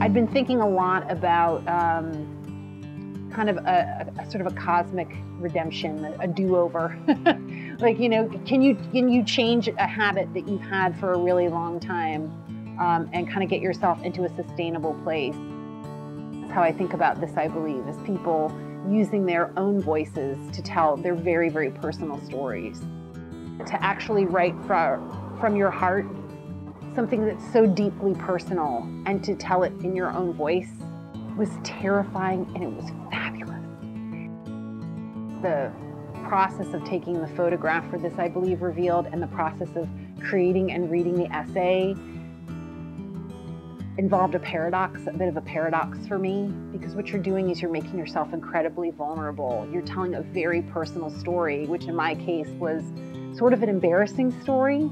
I'd been thinking a lot about kind of a sort of a cosmic redemption, a do-over. Like, you know, can you change a habit that you've had for a really long time and kind of get yourself into a sustainable place? That's how I think about this, I believe, is people using their own voices to tell their very, very personal stories. To actually write from your heart something that's so deeply personal and to tell it in your own voice was terrifying, and it was fabulous. The process of taking the photograph for this, I believe, revealed, and the process of creating and reading the essay involved a paradox, a bit of a paradox for me, because what you're doing is you're making yourself incredibly vulnerable. You're telling a very personal story, which in my case was sort of an embarrassing story,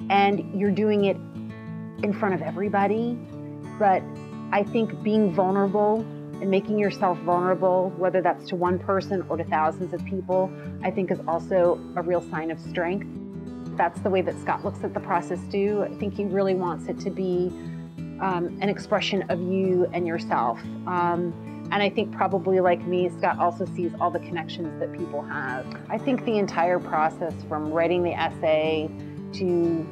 and you're doing it in front of everybody. But I think being vulnerable and making yourself vulnerable, whether that's to one person or to thousands of people, I think is also a real sign of strength. That's the way that Scott looks at the process too. I think he really wants it to be an expression of you and yourself. And I think probably like me, Scott also sees all the connections that people have. I think the entire process from writing the essay to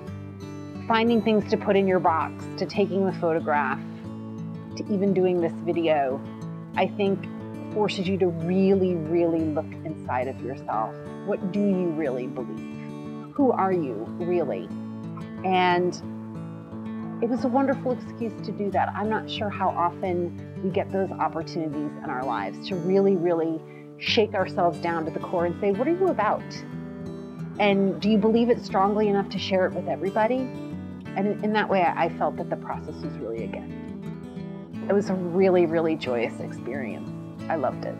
finding things to put in your box, to taking the photograph, to even doing this video, I think forces you to really, really look inside of yourself. What do you really believe? Who are you really? And it was a wonderful excuse to do that. I'm not sure how often we get those opportunities in our lives to really, really shake ourselves down to the core and say, what are you about? And do you believe it strongly enough to share it with everybody? And in that way, I felt that the process was really a gift. It was a really, really joyous experience. I loved it.